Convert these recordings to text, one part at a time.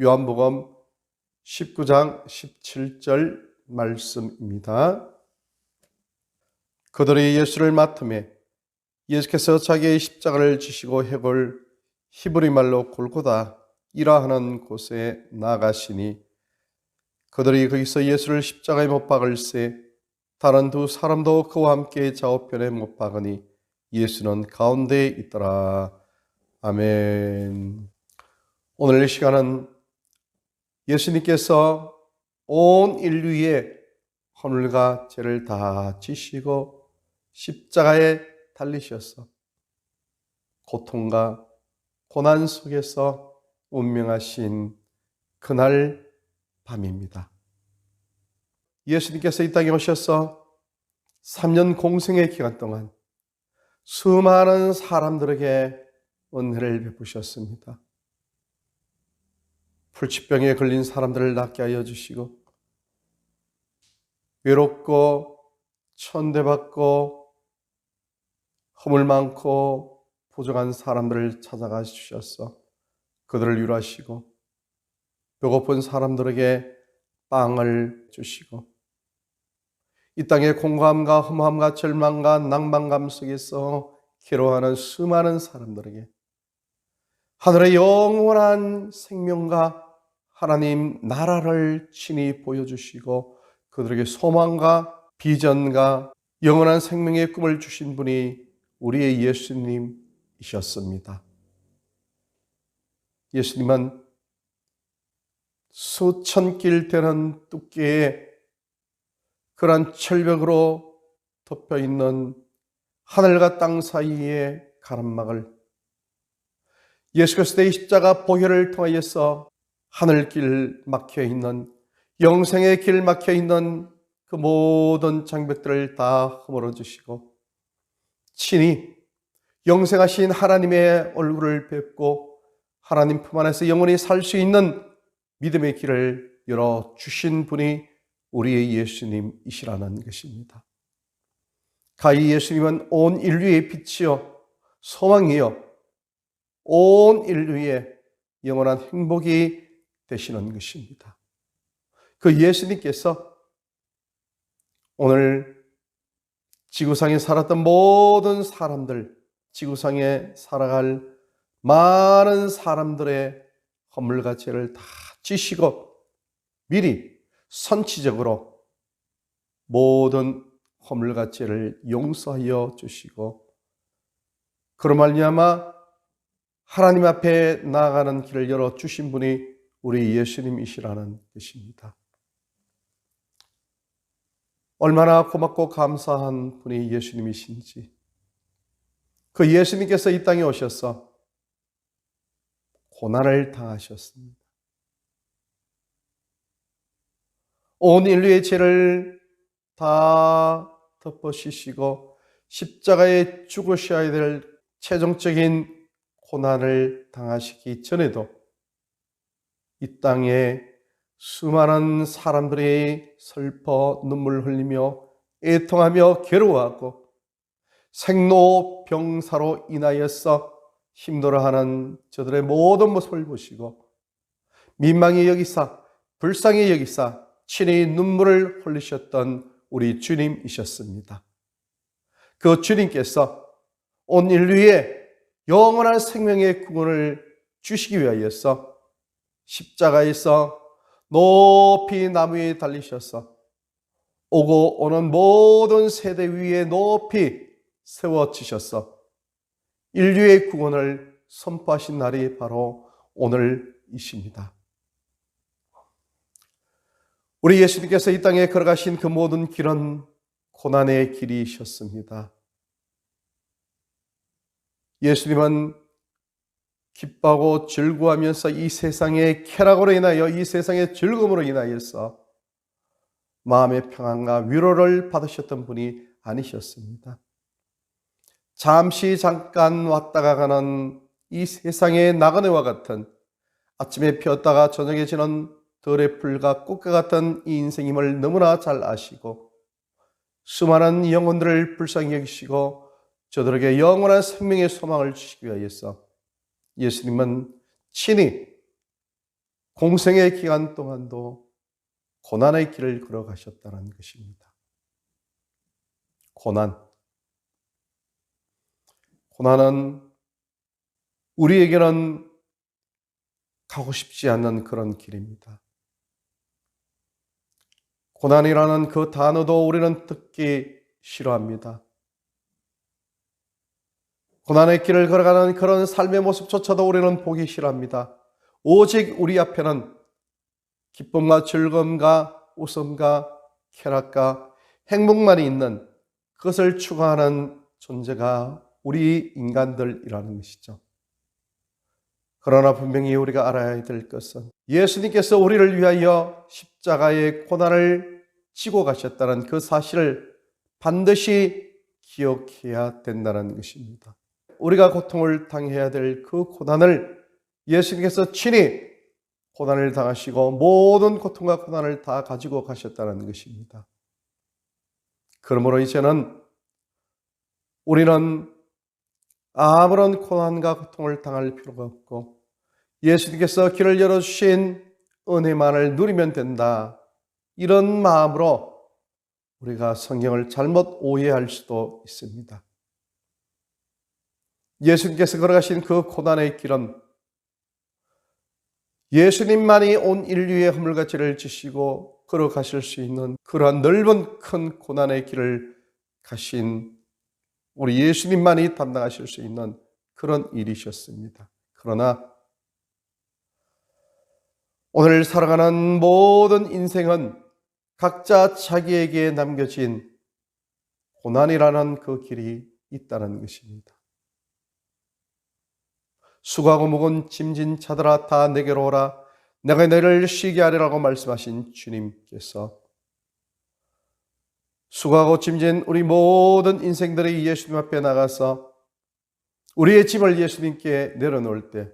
요한복음 19장 17절 말씀입니다. 그들이 예수를 맡음에 예수께서 자기의 십자가를 지시고 해골 히브리 말로 골고다이라 하는 곳에 나가시니 그들이 거기서 예수를 십자가에 못 박을새 다른 두 사람도 그와 함께 좌우편에 못 박으니 예수는 가운데에 있더라. 아멘. 오늘 이 시간은 예수님께서 온 인류의 허물과 죄를 다 지시고 십자가에 달리셔서 고통과 고난 속에서 운명하신 그날 밤입니다. 예수님께서 이 땅에 오셔서 3년 공생의 기간 동안 수많은 사람들에게 은혜를 베푸셨습니다. 불치병에 걸린 사람들을 낫게 하여 주시고, 외롭고 천대받고 허물 많고 부족한 사람들을 찾아가 주셔서 그들을 위로하시고, 배고픈 사람들에게 빵을 주시고, 이 땅의 공고함과 허무함과 절망과 낭만감 속에서 괴로워하는 수많은 사람들에게 하늘의 영원한 생명과 하나님 나라를 친히 보여주시고 그들에게 소망과 비전과 영원한 생명의 꿈을 주신 분이 우리의 예수님이셨습니다. 예수님은 수천 길 되는 두께의 그런 철벽으로 덮여있는 하늘과 땅 사이의 가람막을 예수 그리스도의 십자가 보혈을 통하여서 하늘길 막혀있는, 영생의 길 막혀있는 그 모든 장벽들을 다 허물어 주시고 친히 영생하신 하나님의 얼굴을 뵙고 하나님 품 안에서 영원히 살 수 있는 믿음의 길을 열어주신 분이 우리의 예수님이시라는 것입니다. 가히 예수님은 온 인류의 빛이요 소망이요 온 인류의 영원한 행복이 되시는 것입니다. 그 예수님께서 오늘 지구상에 살았던 모든 사람들, 지구상에 살아갈 많은 사람들의 허물과 죄를 다 지시고 미리 선취적으로 모든 허물과 죄를 용서하여 주시고 그로 말미암아 하나님 앞에 나아가는 길을 열어주신 분이 우리 예수님이시라는 것입니다. 얼마나 고맙고 감사한 분이 예수님이신지, 그 예수님께서 이 땅에 오셔서 고난을 당하셨습니다. 온 인류의 죄를 다 덮어씌시고 십자가에 죽으셔야 될 최종적인 고난을 당하시기 전에도 이 땅에 수많은 사람들이 슬퍼 눈물 흘리며 애통하며 괴로워하고 생로병사로 인하여서 힘들어하는 저들의 모든 모습을 보시고 민망히 여기사 불쌍히 여기사 친히 눈물을 흘리셨던 우리 주님이셨습니다. 그 주님께서 온 인류의 영원한 생명의 구원을 주시기 위하여서 십자가에서 높이 나무 위에 달리셔서 오고 오는 모든 세대 위에 높이 세워지셔서 인류의 구원을 선포하신 날이 바로 오늘이십니다. 우리 예수님께서 이 땅에 걸어가신 그 모든 길은 고난의 길이셨습니다. 예수님은 기뻐하고 즐거워하면서 이 세상의 쾌락으로 인하여 이 세상의 즐거움으로 인하여서 마음의 평안과 위로를 받으셨던 분이 아니셨습니다. 잠깐 왔다가 가는 이 세상의 나그네와 같은 아침에 피었다가 저녁에 지는 들의 풀과 꽃과 같은 이 인생임을 너무나 잘 아시고 수많은 영혼들을 불쌍히 여기시고 저들에게 영원한 생명의 소망을 주시기 위하여서 예수님은 친히 공생의 기간 동안도 고난의 길을 걸어가셨다는 것입니다. 고난은 우리에게는 가고 싶지 않는 그런 길입니다. 고난이라는 그 단어도 우리는 듣기 싫어합니다. 고난의 길을 걸어가는 그런 삶의 모습조차도 우리는 보기 싫어합니다. 오직 우리 앞에는 기쁨과 즐거움과 웃음과 쾌락과 행복만이 있는 그것을 추구하는 존재가 우리 인간들이라는 것이죠. 그러나 분명히 우리가 알아야 될 것은 예수님께서 우리를 위하여 십자가의 고난을 지고 가셨다는 그 사실을 반드시 기억해야 된다는 것입니다. 우리가 고통을 당해야 될 그 고난을 예수님께서 친히 고난을 당하시고 모든 고통과 고난을 다 가지고 가셨다는 것입니다. 그러므로 이제는 우리는 아무런 고난과 고통을 당할 필요가 없고 예수님께서 길을 열어주신 은혜만을 누리면 된다. 이런 마음으로 우리가 성경을 잘못 오해할 수도 있습니다. 예수님께서 걸어가신 그 고난의 길은 예수님만이 온 인류의 허물과 죄를 지시고 걸어가실 수 있는 그러한 넓은 큰 고난의 길을 가신 우리 예수님만이 담당하실 수 있는 그런 일이셨습니다. 그러나 오늘 살아가는 모든 인생은 각자 자기에게 남겨진 고난이라는 그 길이 있다는 것입니다. 수고하고 무거운 짐진 자들아 다 내게로 오라 내가 너희를 쉬게 하리라고 말씀하신 주님께서 수고하고 짐진 우리 모든 인생들이 예수님 앞에 나가서 우리의 짐을 예수님께 내려놓을 때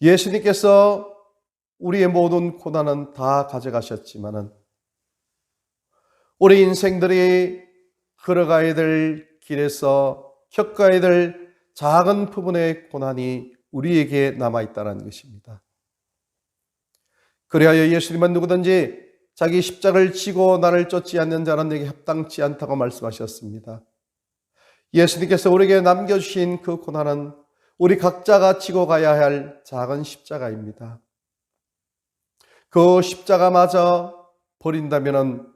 예수님께서 우리의 모든 고난은 다 가져가셨지만은 우리 인생들이 걸어가야 될 길에서 겪어야 될 작은 부분의 고난이 우리에게 남아있다는 것입니다. 그리하여 예수님은 누구든지 자기 십자가를 지고 나를 쫓지 않는 자는 내게 합당치 않다고 말씀하셨습니다. 예수님께서 우리에게 남겨주신 그 고난은 우리 각자가 지고 가야 할 작은 십자가입니다. 그 십자가마저 버린다면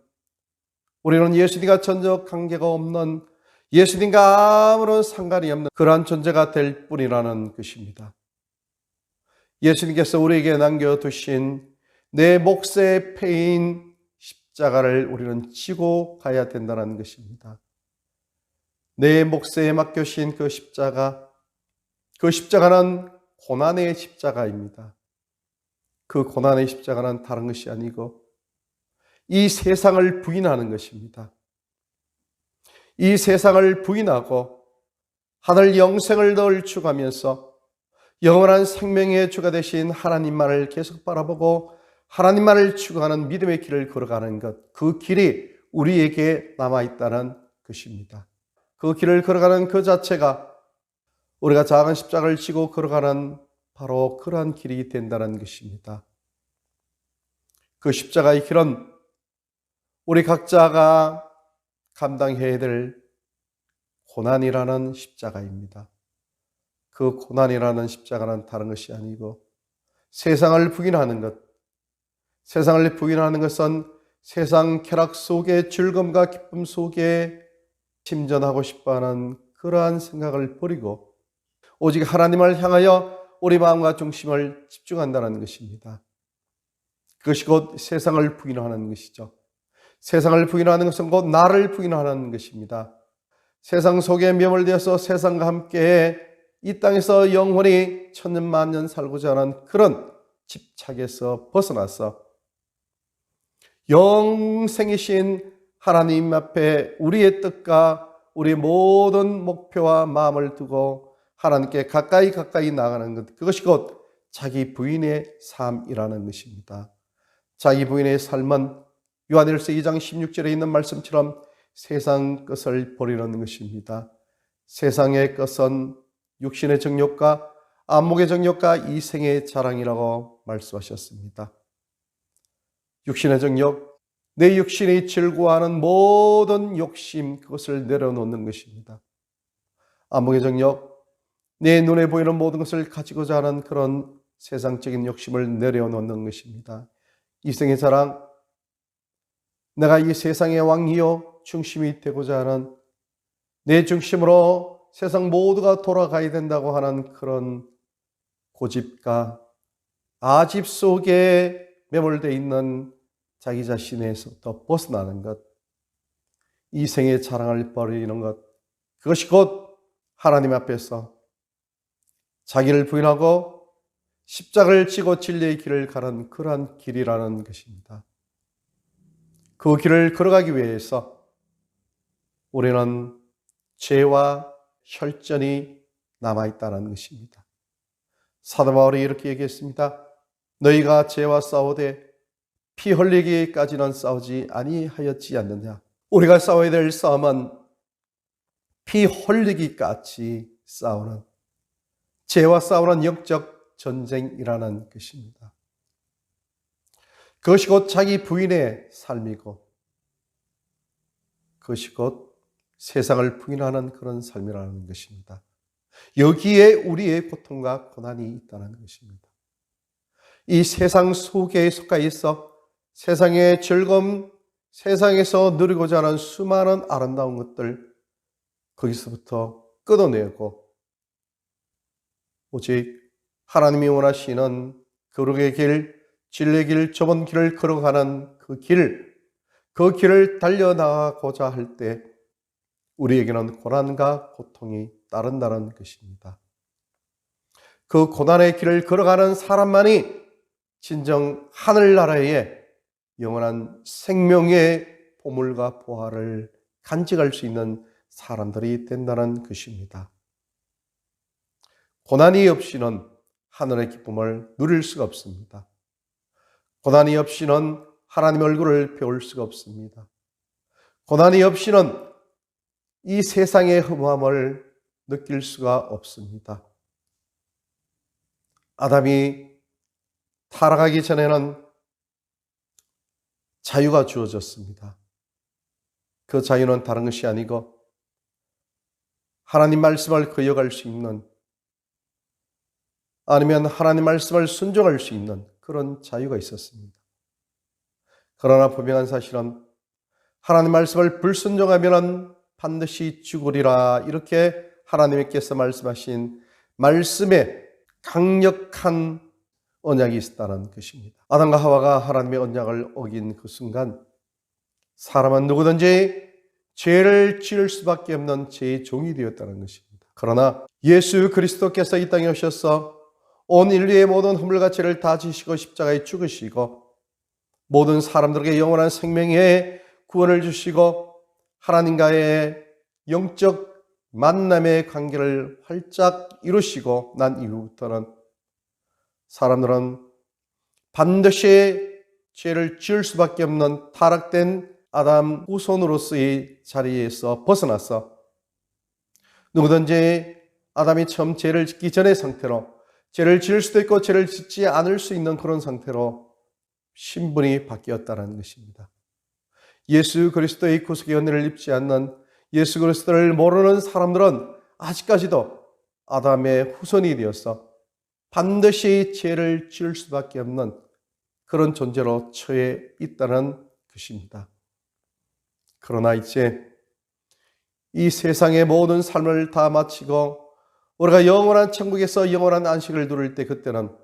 우리는 예수님과 전적 관계가 없는 예수님과 아무런 상관이 없는 그러한 존재가 될 뿐이라는 것입니다. 예수님께서 우리에게 남겨두신 내 몫의 패인 십자가를 우리는 지고 가야 된다는 것입니다. 내 몫에 맡겨주신 그 십자가는 고난의 십자가입니다. 그 고난의 십자가는 다른 것이 아니고 이 세상을 부인하는 것입니다. 이 세상을 부인하고 하늘 영생을 넓축하면서 영원한 생명의 주가 되신 하나님만을 계속 바라보고 하나님만을 추구하는 믿음의 길을 걸어가는 것, 그 길이 우리에게 남아있다는 것입니다. 그 길을 걸어가는 그 자체가 우리가 작은 십자가를 지고 걸어가는 바로 그러한 길이 된다는 것입니다. 그 십자가의 길은 우리 각자가 감당해야 될 고난이라는 십자가입니다. 그 고난이라는 십자가는 다른 것이 아니고 세상을 부인하는 것, 세상을 부인하는 것은 세상 쾌락 속에 즐거움과 기쁨 속에 침전하고 싶어하는 그러한 생각을 버리고 오직 하나님을 향하여 우리 마음과 중심을 집중한다는 것입니다. 그것이 곧 세상을 부인하는 것이죠. 세상을 부인하는 것은 곧 나를 부인하는 것입니다. 세상 속에 매몰되어서 세상과 함께 이 땅에서 영원히 천년만년 살고자 하는 그런 집착에서 벗어나서 영생이신 하나님 앞에 우리의 뜻과 우리의 모든 목표와 마음을 두고 하나님께 가까이 나가는 것, 그것이 곧 자기 부인의 삶이라는 것입니다. 자기 부인의 삶은 요한일서 2장 16절에 있는 말씀처럼 세상 것을 버리는 것입니다. 세상의 것은 육신의 정욕과 안목의 정욕과 이생의 자랑이라고 말씀하셨습니다. 육신의 정욕, 내 육신이 즐거워하는 모든 욕심, 그것을 내려놓는 것입니다. 안목의 정욕, 내 눈에 보이는 모든 것을 가지고자 하는 그런 세상적인 욕심을 내려놓는 것입니다. 이생의 자랑, 내가 이 세상의 왕이요 중심이 되고자 하는, 내 중심으로 세상 모두가 돌아가야 된다고 하는 그런 고집과 아집 속에 매몰되어 있는 자기 자신에서부터 벗어나는 것, 이생의 자랑을 버리는 것, 그것이 곧 하나님 앞에서 자기를 부인하고 십자가를 지고 진리의 길을 가는 그러한 길이라는 것입니다. 그 길을 걸어가기 위해서 우리는 죄와 혈전이 남아있다는 것입니다. 사도 바울이 이렇게 얘기했습니다. 너희가 죄와 싸우되 피 흘리기까지는 싸우지 아니하였지 않느냐. 우리가 싸워야 될 싸움은 피 흘리기까지 싸우는, 죄와 싸우는 영적 전쟁이라는 것입니다. 그것이 곧 자기 부인의 삶이고, 그것이 곧 세상을 부인하는 그런 삶이라는 것입니다. 여기에 우리의 고통과 고난이 있다는 것입니다. 이 세상 속에 속하 있어 세상의 즐거움, 세상에서 누리고자 하는 수많은 아름다운 것들, 거기서부터 끊어내고 오직 하나님이 원하시는 거룩의 길, 진리의 길, 좁은 길을 걸어가는 그 길을 달려나가고자 할 때 우리에게는 고난과 고통이 따른다는 것입니다. 그 고난의 길을 걸어가는 사람만이 진정 하늘나라의 영원한 생명의 보물과 보화를 간직할 수 있는 사람들이 된다는 것입니다. 고난이 없이는 하늘의 기쁨을 누릴 수가 없습니다. 고난이 없이는 하나님 얼굴을 배울 수가 없습니다. 고난이 없이는 이 세상의 허무함을 느낄 수가 없습니다. 아담이 타락하기 전에는 자유가 주어졌습니다. 그 자유는 다른 것이 아니고 하나님 말씀을 거역할 수 있는, 아니면 하나님 말씀을 순종할 수 있는 그런 자유가 있었습니다. 그러나 분명한 사실은 하나님 말씀을 불순종하면 반드시 죽으리라, 이렇게 하나님께서 말씀하신 말씀에 강력한 언약이 있었다는 것입니다. 아담과 하와가 하나님의 언약을 어긴 그 순간 사람은 누구든지 죄를 지을 수밖에 없는 죄의 종이 되었다는 것입니다. 그러나 예수 그리스도께서 이 땅에 오셔서 온 인류의 모든 허물과 죄를 다 지시고 십자가에 죽으시고 모든 사람들에게 영원한 생명의 구원을 주시고 하나님과의 영적 만남의 관계를 활짝 이루시고 난 이후부터는 사람들은 반드시 죄를 지을 수밖에 없는 타락된 아담 후손으로서의 자리에서 벗어나서 누구든지 아담이 처음 죄를 짓기 전의 상태로 죄를 지을 수도 있고 죄를 짓지 않을 수 있는 그런 상태로 신분이 바뀌었다는 것입니다. 예수 그리스도의 구속의 은혜를 입지 않는, 예수 그리스도를 모르는 사람들은 아직까지도 아담의 후손이 되어서 반드시 죄를 지을 수밖에 없는 그런 존재로 처해 있다는 것입니다. 그러나 이제 이 세상의 모든 삶을 다 마치고 우리가 영원한 천국에서 영원한 안식을 누릴 때, 그때는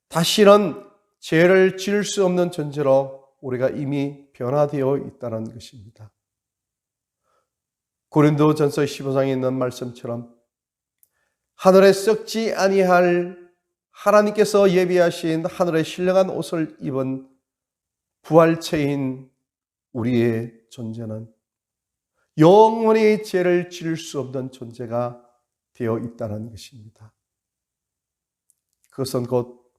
다시는 죄를 지을 수 없는 존재로 우리가 이미 변화되어 있다는 것입니다. 고린도전서 15장에 있는 말씀처럼 하늘에 썩지 아니할 하나님께서 예비하신 하늘의 신령한 옷을 입은 부활체인 우리의 존재는 영원히 죄를 지을 수 없는 존재가 되어 있다는 것입니다. 그것은 곧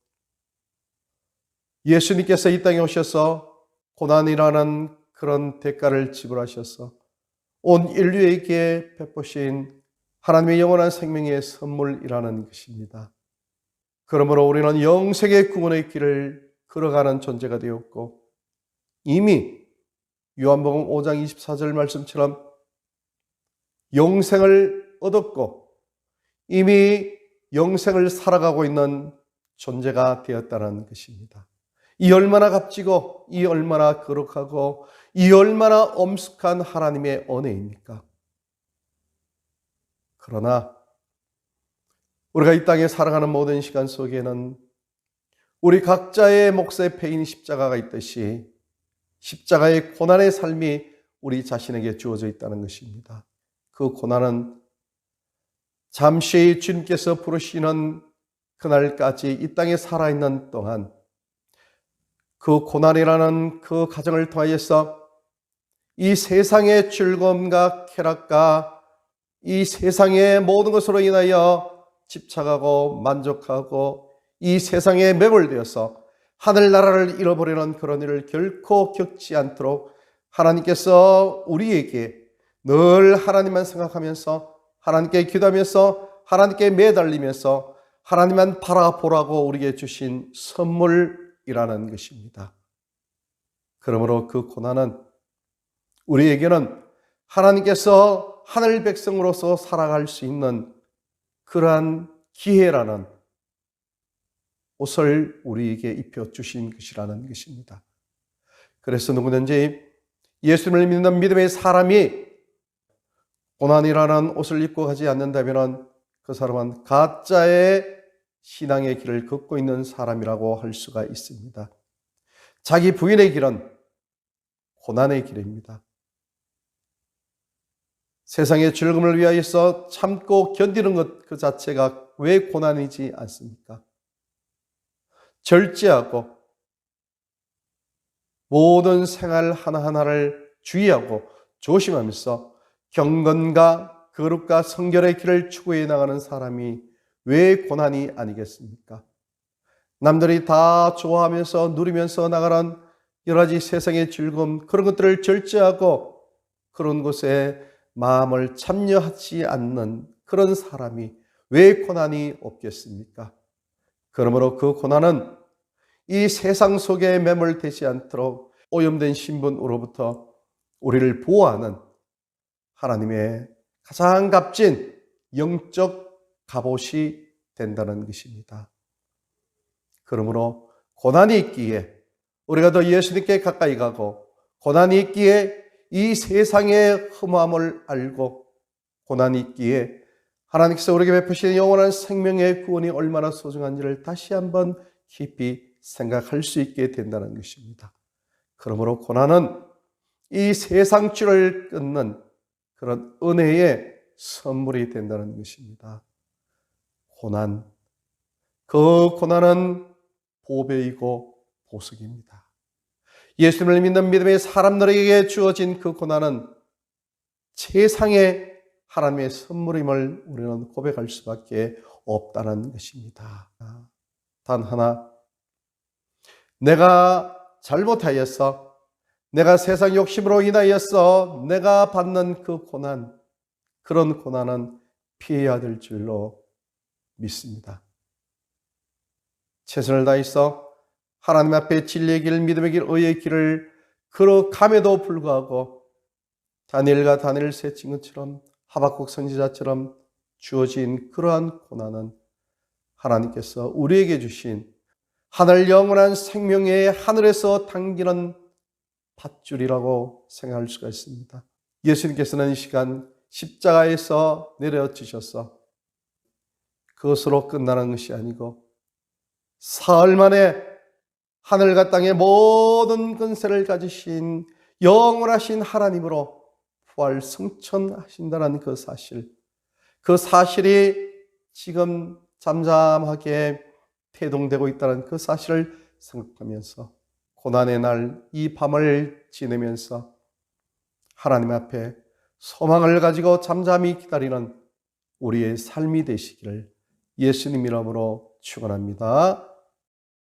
예수님께서 이 땅에 오셔서 고난이라는 그런 대가를 지불하셔서 온 인류에게 베푸신 하나님의 영원한 생명의 선물이라는 것입니다. 그러므로 우리는 영생의 구원의 길을 걸어가는 존재가 되었고, 이미 요한복음 5장 24절 말씀처럼 영생을 얻었고 이미 영생을 살아가고 있는 존재가 되었다는 것입니다. 이 얼마나 값지고 이 얼마나 거룩하고 이 얼마나 엄숙한 하나님의 은혜입니까? 그러나 우리가 이 땅에 살아가는 모든 시간 속에는 우리 각자의 몫에 패인 십자가가 있듯이 십자가의 고난의 삶이 우리 자신에게 주어져 있다는 것입니다. 그 고난은 잠시 주님께서 부르시는 그날까지 이 땅에 살아있는 동안 그 고난이라는 그 과정을 통하여서 이 세상의 즐거움과 쾌락과 이 세상의 모든 것으로 인하여 집착하고 만족하고 이 세상에 매몰되어서 하늘나라를 잃어버리는 그런 일을 결코 겪지 않도록 하나님께서 우리에게 늘 하나님만 생각하면서 하나님께 기도하면서 하나님께 매달리면서 하나님만 바라보라고 우리에게 주신 선물이라는 것입니다. 그러므로 그 고난은 우리에게는 하나님께서 하늘 백성으로서 살아갈 수 있는 그러한 기회라는 옷을 우리에게 입혀주신 것이라는 것입니다. 그래서 누구든지 예수님을 믿는 믿음의 사람이 고난이라는 옷을 입고 가지 않는다면 그 사람은 가짜의 신앙의 길을 걷고 있는 사람이라고 할 수가 있습니다. 자기 부인의 길은 고난의 길입니다. 세상의 즐거움을 위하여서 참고 견디는 것 그 자체가 왜 고난이지 않습니까? 절제하고 모든 생활 하나하나를 주의하고 조심하면서 경건과 거룩과 성결의 길을 추구해 나가는 사람이 왜 고난이 아니겠습니까? 남들이 다 좋아하면서 누리면서 나가는 여러 가지 세상의 즐거움, 그런 것들을 절제하고 그런 곳에 마음을 참여하지 않는 그런 사람이 왜 고난이 없겠습니까? 그러므로 그 고난은 이 세상 속에 매몰되지 않도록 오염된 신분으로부터 우리를 보호하는 하나님의 가장 값진 영적 갑옷이 된다는 것입니다. 그러므로 고난이 있기에 우리가 더 예수님께 가까이 가고, 고난이 있기에 이 세상의 흠함을 알고, 고난이 있기에 하나님께서 우리에게 베푸시는 영원한 생명의 구원이 얼마나 소중한지를 다시 한번 깊이 생각할 수 있게 된다는 것입니다. 그러므로 고난은 이 세상 줄을 끊는 그런 은혜의 선물이 된다는 것입니다. 고난, 그 고난은 보배이고 보석입니다. 예수님을 믿는 믿음의 사람들에게 주어진 그 고난은 세상의 하나님의 선물임을 우리는 고백할 수밖에 없다는 것입니다. 단 하나, 내가 잘못하여서, 내가 세상 욕심으로 인하여서 내가 받는 그 고난, 그런 고난은 피해야 될 줄로 믿습니다. 최선을 다해서 하나님 앞에 진리의 길, 믿음의 길, 의의 길을 걸어감에도 불구하고 다니엘과 다니엘 세 친구처럼, 하박국 선지자처럼 주어진 그러한 고난은 하나님께서 우리에게 주신 하늘 영원한 생명의 하늘에서 당기는 밧줄이라고 생각할 수가 있습니다. 예수님께서는 이 시간 십자가에서 내려지셔서 그것으로 끝나는 것이 아니고 사흘 만에 하늘과 땅의 모든 권세를 가지신 영원하신 하나님으로 부활 승천하신다는 그 사실, 그 사실이 지금 잠잠하게 태동되고 있다는 그 사실을 생각하면서 고난의 날 이 밤을 지내면서 하나님 앞에 소망을 가지고 잠잠히 기다리는 우리의 삶이 되시기를 예수님 이름으로 축원합니다.